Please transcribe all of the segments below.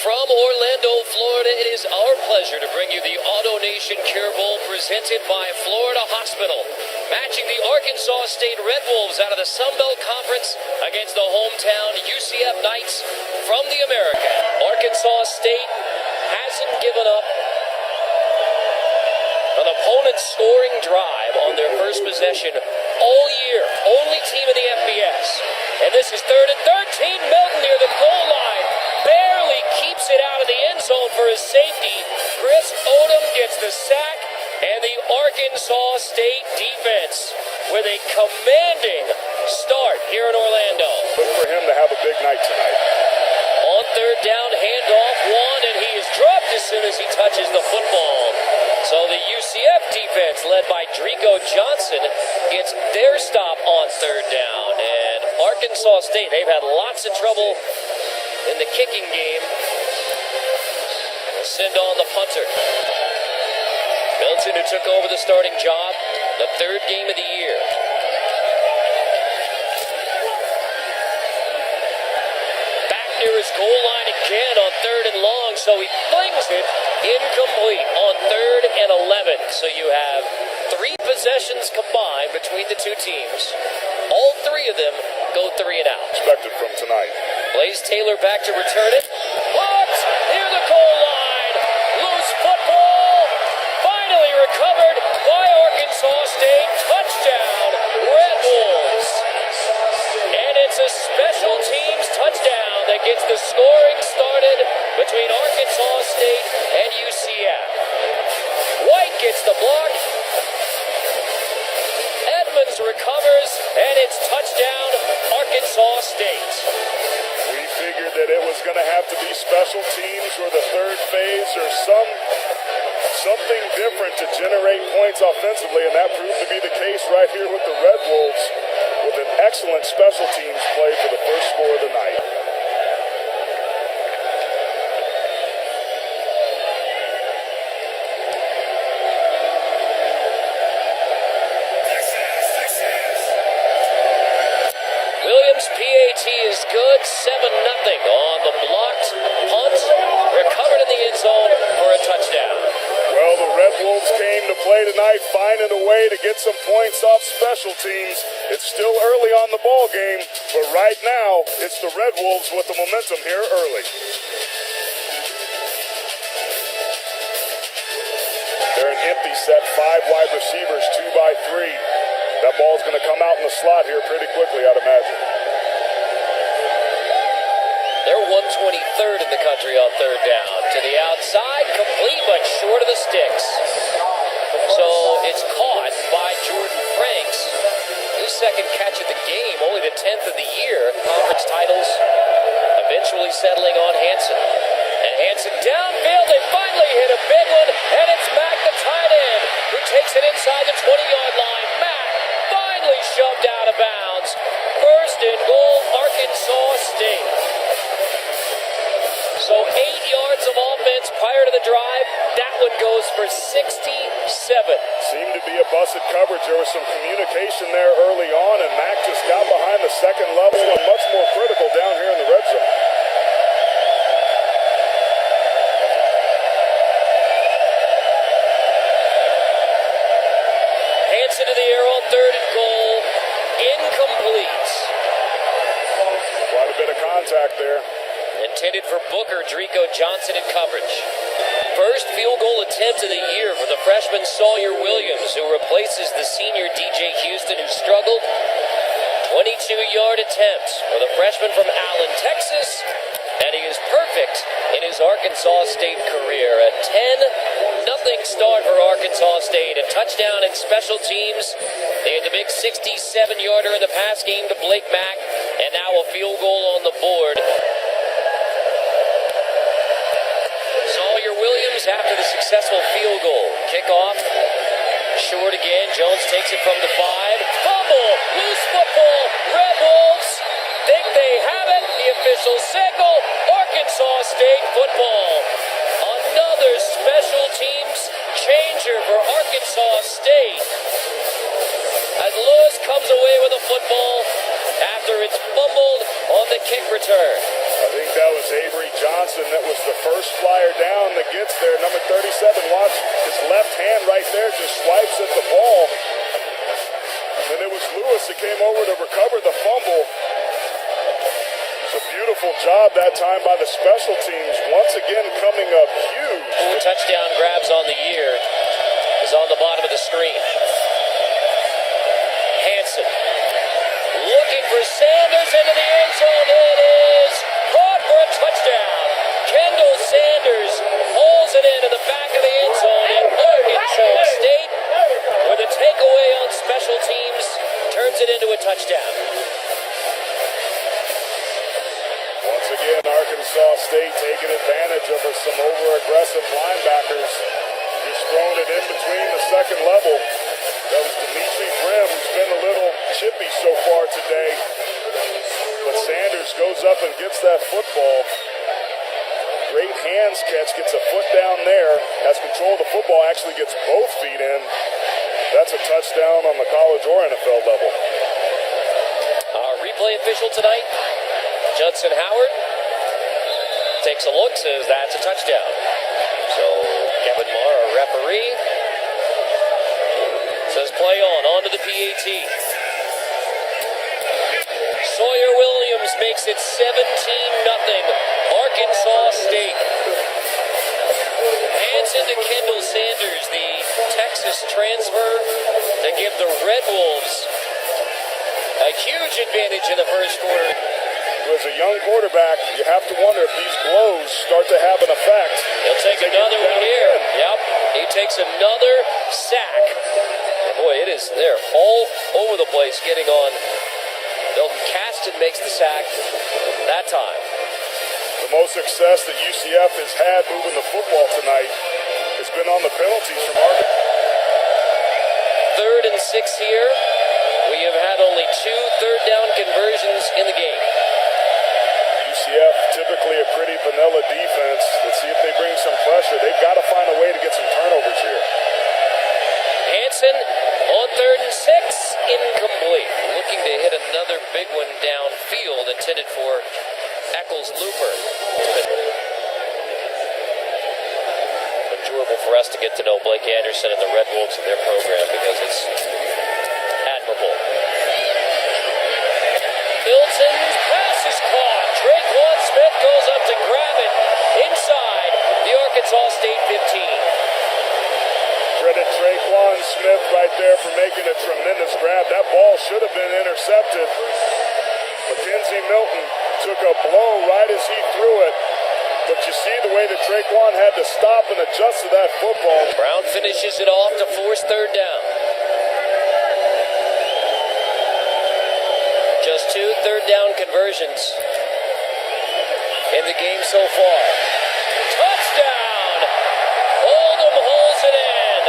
From Orlando, Florida, it is our pleasure to bring you the Auto Nation Cure Bowl presented by Florida Hospital, matching the Arkansas State Red Wolves out of the Sun Belt Conference against the hometown UCF Knights from the American. Arkansas State hasn't given up an opponent's scoring drive on their first possession all year. Only team in the FBS. And this is 3rd and 13. Melton near the goal line. Barely keeps it out of the end zone for his safety. Chris Odom gets the sack, and the Arkansas State defense with a commanding start here in Orlando. Look for him to have a big night tonight. On 3rd down, handoff one, and he is dropped as soon as he touches the football. So the UCF defense, led by Drico Johnson, gets their stop on 3rd down. And Arkansas State, they've had lots of trouble in the kicking game. We'll send on the punter. Milton, who took over the starting job, the 3rd game of the year. Back near his goal line again on 3rd and long, so he flings it incomplete on 3rd and 11. So you have 3 possessions combined between the two teams. All 3 of them go 3 and out. Expected from tonight. Blaze Taylor back to return it. Caught near the goal line. Loose football. Finally recovered by Arkansas State. Touchdown, Red Wolves. And it's a special teams touchdown that gets the scoring started between Arkansas State and UCF. White gets the block. Edmonds recovers, and it's touchdown, Arkansas State. We figured that it was going to have to be special teams or the 3rd phase or something different to generate points offensively, and that proved to be the case right here with the Red Wolves with an excellent special teams play for the first score of the night. PAT is good, 7-0 on the blocked punt, recovered in the end zone for a touchdown. Well, the Red Wolves came to play tonight, finding a way to get some points off special teams. It's still early on the ball game, but right now, it's the Red Wolves with the momentum here early. They're an empty set, 5 wide receivers, 2 by 3. That ball's going to come out in the slot here pretty quickly, I'd imagine. They're 123rd in the country on 3rd down. To the outside, complete but short of the sticks. So it's caught by Jordan Franks. His 2nd catch of the game, only the 10th of the year. Conference titles eventually settling on Hansen. And Hansen downfield, they finally hit a big one, and it's Mack, the tight end, who takes it inside the 20-yard line. Mack finally shoved out of bounds. 1st and goal, Arkansas State. So 8 yards of offense prior to the drive. That one goes for 67. Seemed to be a busted coverage. There was some communication there early on, and Mack just got behind the 2nd level and much more critical down here in the red zone. Hansen to the air on 3rd and goal. Incomplete. Quite a bit of contact there. Intended for Booker, Drico Johnson in coverage. First field goal attempt of the year for the freshman Sawyer Williams, who replaces the senior DJ Houston, who struggled. 22-yard attempt for the freshman from Allen, Texas, and he is perfect in his Arkansas State career. A 10-0 start for Arkansas State. A touchdown in special teams. They had the big 67-yarder in the pass game to Blake Mack, and now a field goal on the board. Sawyer Williams after the successful field goal. Kickoff, short again. Jones takes it from the 5. Fumble, loose football. Red Wolves think they have it. The official signal. Arkansas State football. Another special teams changer for Arkansas State. As Lewis comes away with a football after it's fumbled on the kick return. I think that was Avery Johnson. Johnson that was the first flyer down that gets there. Number 37, watch his left hand right there, just swipes at the ball. And it was Lewis that came over to recover the fumble. It's a beautiful job that time by the special teams. Once again coming up huge. Touchdown grabs on the year is on the bottom of the screen. Hansen looking for Sanders into the end zone. It is caught for a touchdown. Kendall Sanders pulls it into the back of the end zone, and Arkansas State, with a takeaway on special teams, turns it into a touchdown. Once again, Arkansas State taking advantage of some over-aggressive linebackers. Just throwing it in between the second level. That was Dimitri Grimm, who's been a little chippy so far today. But Sanders goes up and gets that football. Great hands catch, gets a foot down there, has control of the football, actually gets both feet in. That's a touchdown on the college or NFL level. Our replay official tonight, Judson Howard, takes a look, says that's a touchdown. So Kevin Marr, our referee, says play on to the PAT. Sawyer Williams makes it 17-0, Arkansas State. Hansen to Kendall Sanders, the Texas transfer, to give the Red Wolves a huge advantage in the first quarter. As a young quarterback, you have to wonder if these blows start to have an effect. He'll take another one here. Yep, he takes another sack. And boy, it is there all over the place getting on. Milton Caston makes the sack that time. The most success that UCF has had moving the football tonight has been on the penalties from Arkansas. 3rd and 6 here. We have had only 2 third-down conversions in the game. UCF, typically a pretty vanilla defense. Let's see if they bring some pressure. They've got to find a way to get some turnovers here. Hansen on 3rd and 6, incomplete. Looking to hit another big one downfield, intended for Eccles Looper. Enjoyable for us to get to know Blake Anderson and the Red Wolves and their program, because it's admirable. Milton's pass is caught. Traquan Smith goes up to grab it inside the Arkansas State 15. Credit Traquan Smith right there for making a tremendous grab. That ball should have been intercepted. Mackenzie Milton took a blow right as he threw it. But you see the way that Traquan had to stop and adjust to that football. Brown finishes it off to force 3rd down. Just 2 third-down conversions in the game so far. Touchdown! Oldham holds it in.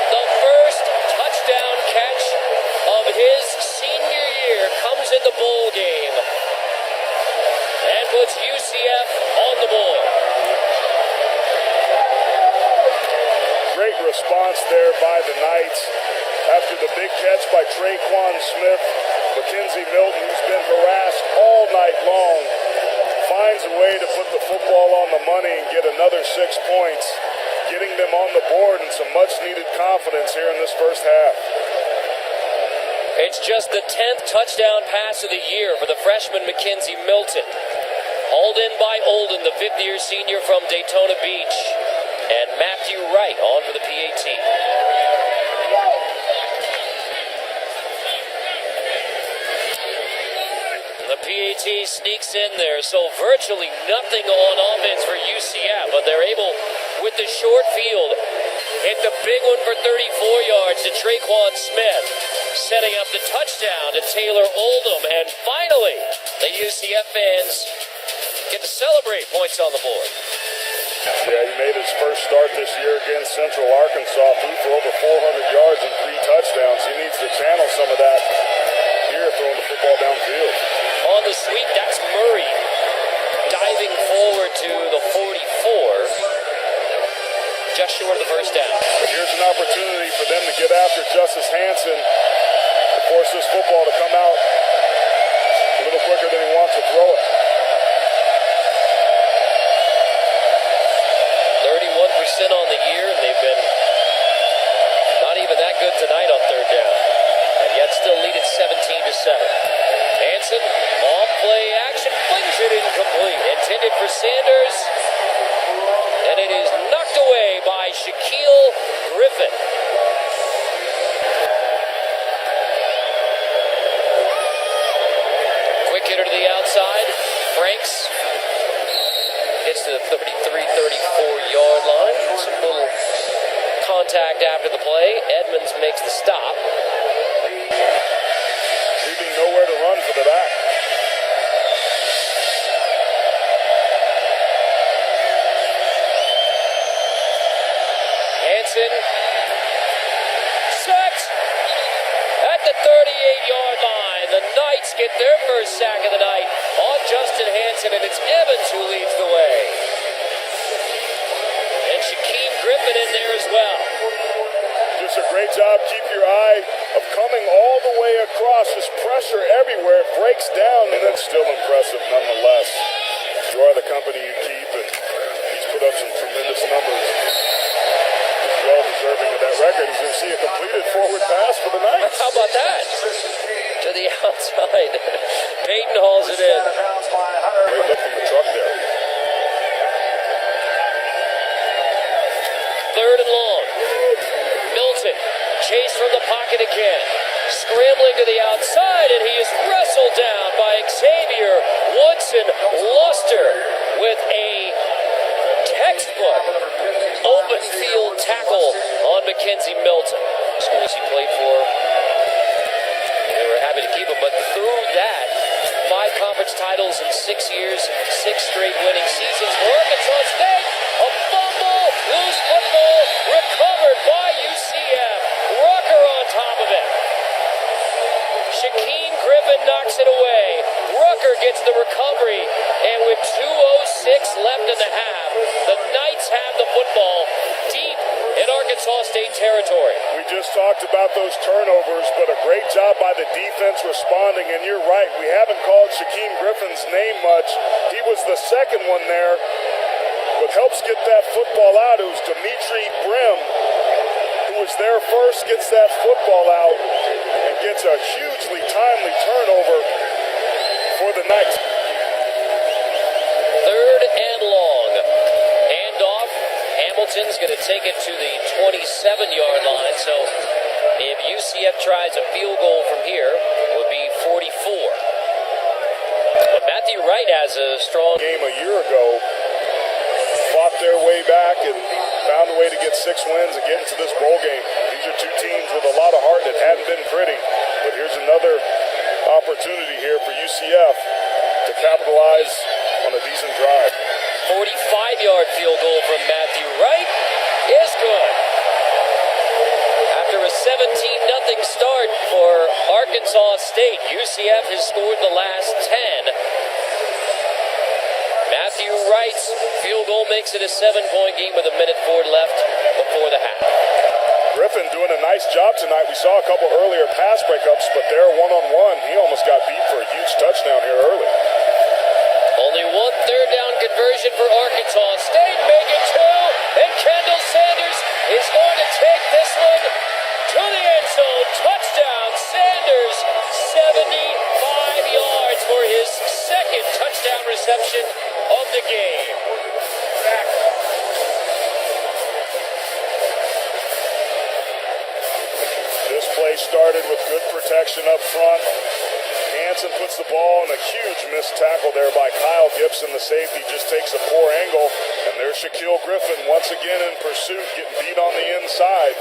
The first touchdown catch of his senior year comes in the bowl game and puts UCF on the board. Great response there by the Knights. After the big catch by Traquan Smith, Mackenzie Milton, who's been harassed all night long, finds a way to put the football on the money and get another 6 points, getting them on the board and some much-needed confidence here in this first half. It's just the 10th touchdown pass of the year for the freshman Mackenzie Milton. Hauled in by Olden, the 5th-year senior from Daytona Beach. And Matthew Wright on for the PAT. The PAT sneaks in there, so virtually nothing on offense for UCF, but they're able, with the short field, hit the big one for 34 yards to Traquan Smith, setting up the touchdown to Taylor Oldham, and finally, the UCF fans get to celebrate points on the board. Yeah, he made his first start this year against Central Arkansas, threw for over 400 yards and 3 touchdowns. He needs to channel some of that here, throwing the football downfield. On the sweep, that's Murray diving forward to the 44, just short of the first down. But here's an opportunity for them to get after Justice Hansen to force this football to come out a little quicker than he wants to throw it. Gets to the 33-34 yard line. Some little contact after the play. Edmonds makes the stop. Leaving nowhere to run for the back. Hansen. Sacked at the 38-yard line. The Knights get their first sack of the night on Justin Hansen, and it's Evans who leads the way. And Shaquem Griffin in there as well. Just a great job. Keep your eye of coming all the way across. There's pressure everywhere. It breaks down, and it's still impressive nonetheless. You are the company you keep, and he's put up some tremendous numbers. He's well deserving of that record. He's going to see a completed forward pass for the Knights. How about that? To the outside. Peyton hauls it in. Great look from the truck there. Third and long. Milton, chase from the pocket again. Scrambling to the outside, and he is wrestled down by Xavier Woodson-Luster with a textbook open field tackle on Mackenzie Milton. Schools he played for, they were happy to keep him, but through that, 5 conference titles in 6 years, 6 straight winning seasons for Arkansas State. A fumble, loose football, recovered by UCF. Rucker on top of it. Shaquem Griffin knocks it away. Rucker gets the recovery, and with 2:06 left in the half, the Knights have the football deep in Arkansas State territory. We just talked about those turnovers, but a great job by the defense responding. And you're right, we haven't called Shaquem Griffin's name much. He was the second one there. What helps get that football out is Dimitri Brim, who was there first, gets that football out and gets a hugely timely turnover for the Knights. Third and long. Handoff. Hamilton's going to take it to the 27-yard line. So if UCF tries a field goal from here, it would be 44. But Matthew Wright has a strong Game a year ago, fought their way back and found a way to get 6 wins and get into this bowl game. These are 2 teams with a lot of heart that hadn't been pretty. But here's another opportunity here for UCF to capitalize on a decent drive. 45-yard field goal from Matthew Wright is good. After a 17-0 start for Arkansas State, UCF has scored the last 10. Matthew Wright's field goal makes it a 7-point game with 1:04 left before the half. Griffin doing a nice job tonight. We saw a couple earlier pass breakups, but there one-on-one, he almost got beat for a huge touchdown here early. Only one third-down conversion for Arkansas State. Make it 2, and Kendall Sanders is going to take this one to the end zone. Touchdown, Sanders, 75 yards for his second touchdown reception of the game. This play started with good protection up front. Hansen puts the ball in a huge missed tackle there by Kyle Gibson. The safety just takes a poor angle. And there's Shaquille Griffin once again in pursuit, getting beat on the inside.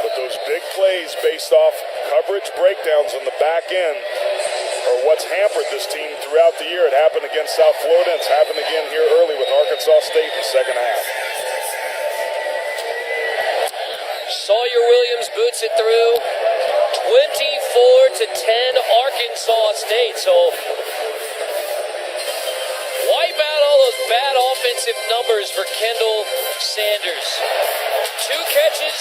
But those big plays based off coverage breakdowns on the back end are what's hampered this team throughout the year. It happened against South Florida, and it's happened again here early with Arkansas State in the second half. Sawyer Williams boots it through. 24-10 Arkansas State. So wipe out all those bad offensive numbers for Kendall Sanders. 2 catches,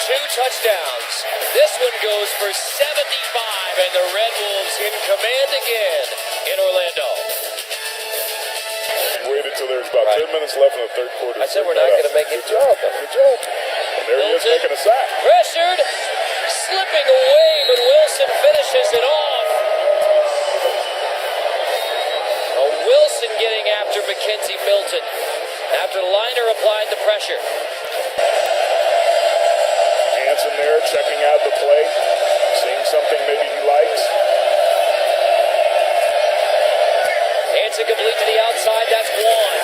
2 touchdowns. This one goes for 75, and the Red Wolves in command again in Orlando. Waited till there's about 10 minutes left in the third quarter. I said we're not going to make it. Good job. Good job. And there he is making a sack. Pressured, slipping away, but Wilson finishes it off. Oh, Wilson getting after Mackenzie Milton after Liner applied the pressure. Hansen there checking out the play, seeing something maybe he likes. Hansen incomplete to the outside. That's one.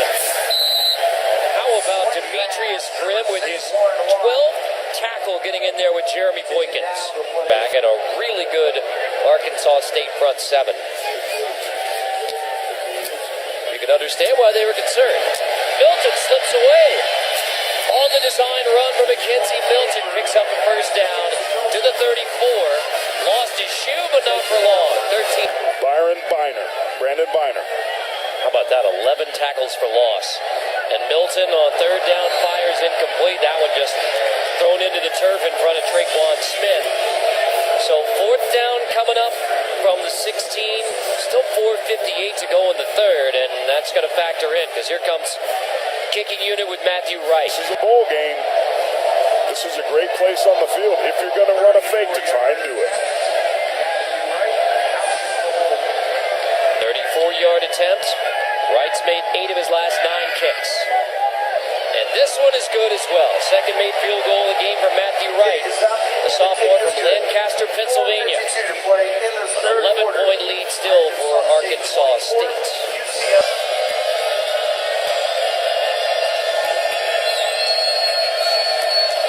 How about Demetrius Grimm with his 12th tackle getting in there with Jeremy Boykins. Back at a really good Arkansas State front seven. You can understand why they were concerned. Milton slips away. On the design run for McKenzie Milton. Picks up a first down to the 34. Lost his shoe, but not for long. 13. Brandon Biner. How about that? 11 tackles for loss. And Milton on third down fires incomplete. That one just thrown into the turf in front of Traquan Smith. So fourth down coming up from the 16. Still 4:58 to go in the third, and that's going to factor in because here comes kicking unit with Matthew Wright. This is a bowl game. This is a great place on the field if you're going to run a fake to try and do it. 34-yard attempt. Wright's made 8 of his last 9 kicks. And this one is good as well. Second made field goal of the game for Matthew Wright, the sophomore from Lancaster, Pennsylvania. An 11-point lead still for Arkansas State.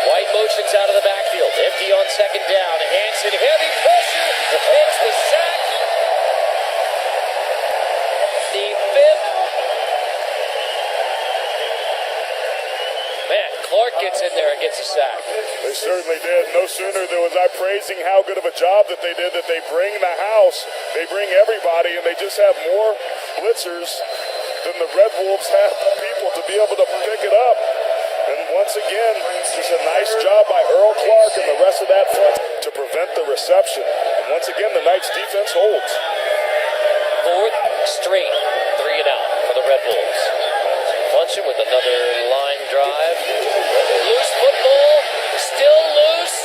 White motions out of the backfield. Empty on second down. Hanson, heavy pressure. Takes the sack. The 5th. Man, Clark gets in there and gets a sack. They certainly did. No sooner was I praising how good of a job that they did, that they bring the house, they bring everybody, and they just have more blitzers than the Red Wolves have people to be able to pick it up. And once again, just a nice job by Earl Clark and the rest of that front to prevent the reception. And once again, the Knights defense holds. 4th straight 3 and out for the Red Wolves. Function with another line drive. Loose football. Still loose.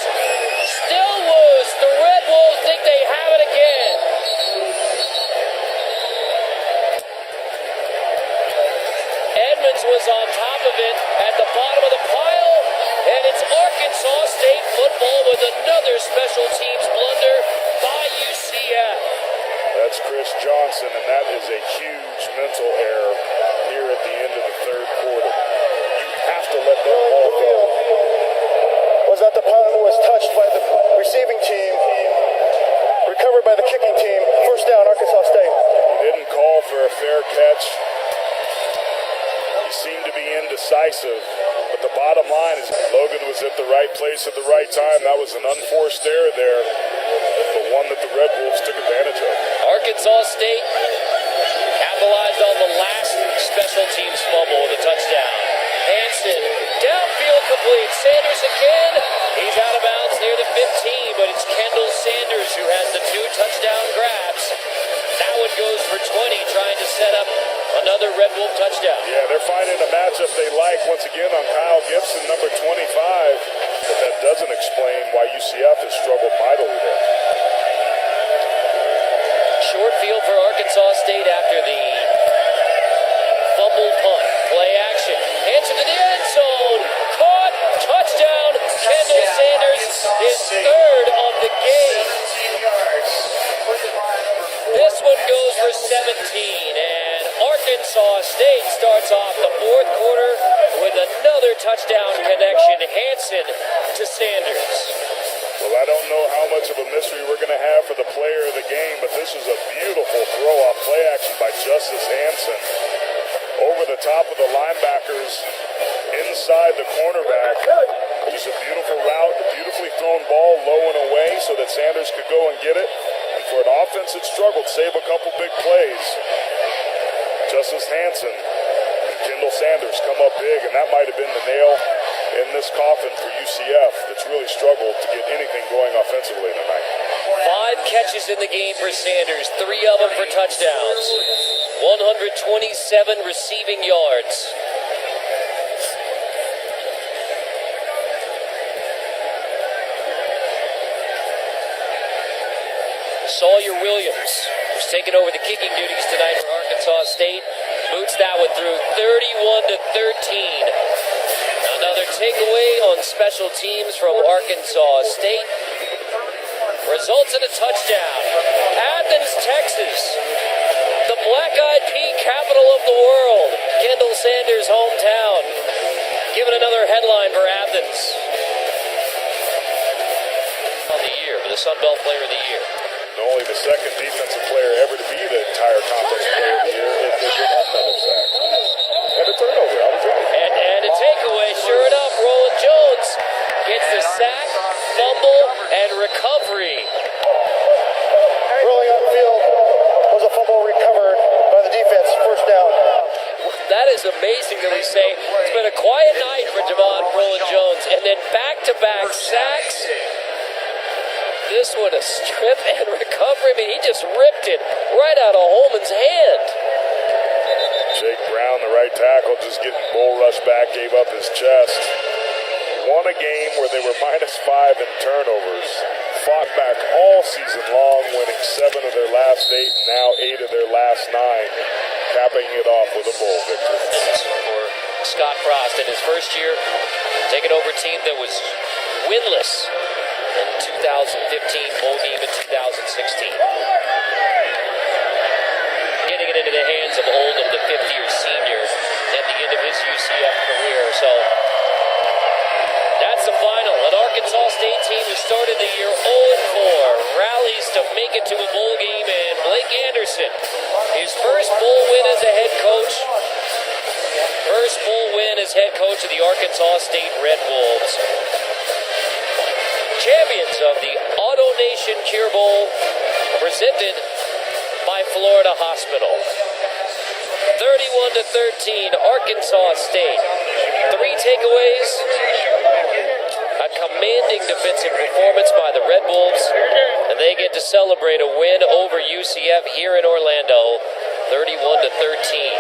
Still loose. The Red Wolves think they have it again. Edmonds was on top of it at the bottom of the pile. And it's Arkansas State football with another special teams blunder by UCF. That's Chris Johnson, and that is a huge mental error here at the end of the third quarter. You have to let that ball go. Was that the punt was touched by the receiving team, recovered by the kicking team, first down, Arkansas State. He didn't call for a fair catch. He seemed to be indecisive, but the bottom line is Logan was at the right place at the right time. That was an unforced error there, the one that the Red Wolves took advantage of. Arkansas State capitalized on the last special teams fumble with a touchdown. Hanson, downfield complete. Sanders again. He's out of bounds near the 15, but it's Kendall Sanders who has the 2 touchdown grabs. That one goes for 20, trying to set up another Red Wolf touchdown. Yeah, they're finding a matchup they like once again on Kyle Gibson, number 25, but that doesn't explain why UCF has struggled mightily there. Short field for Arkansas State after the fumble punt. Play action. Hands into the end zone. Caught. Touchdown. Kendall Sanders, his 3rd of the game. This one goes for 17, and Arkansas State starts off the 4th quarter with another touchdown connection. Hanson to Sanders. Well, I don't know how much of a mystery we're going to have for the player of the game, but this is a beautiful throw-off play action by Justice Hanson. Over the top of the linebackers, inside the cornerback. Just a beautiful route, a beautifully thrown ball low and away so that Sanders could go and get it. And for an offense that struggled, save a couple big plays. Justice Hanson and Kendall Sanders come up big, and that might have been the nail in this coffin for UCF that's really struggled to get anything going offensively tonight. 5 catches in the game for Sanders, 3 of them for touchdowns. 127 receiving yards. Sawyer Williams, who's taking over the kicking duties tonight for Arkansas State, boots that one through 31-13. Another takeaway on special teams from Arkansas State. Results in a touchdown. Athens, Texas. The Black-eyed pea capital of the world, Kendall Sanders' hometown. Giving another headline for Athens. On the year, for the Sun Belt Player of the Year. And only the second defensive player ever to be the entire conference player of the year if they did have another sack. And a turnover. I was right. And a takeaway, sure enough, Roland Jones gets the sack, fumble, and recovery. Rolling on the field was a fumble recovered by the defense. First down. That is amazing that we say it's been a quiet night for Javon Roland Jones, and then back-to-back sacks. This one a strip and recovery. I mean, he just ripped it right out of Holman's hand. Jake Brown, the right tackle, just getting bull rushed back, gave up his chest. Won a game where they were -5 in turnovers. Fought back all season long, winning 7 of their last 8, and now 8 of their last 9, capping it off with a bowl victory. For Scott Frost in his first year, taking over a team that was winless in 2015, bowl game in 2016. Getting it into the hands of Oldham, the fifth-year senior, at the end of his UCF career. So that's the final. An Arkansas State team who started the year 0-4, rallies to make it to a bowl game, and Blake Anderson, his first bowl win as a head coach. First bowl win as head coach of the Arkansas State Red Wolves. Champions of the Auto Nation Cure Bowl, presented by Florida Hospital. 31-13, Arkansas State. 3 takeaways. A commanding defensive performance by the Red Wolves, and they get to celebrate a win over UCF here in Orlando, 31-13.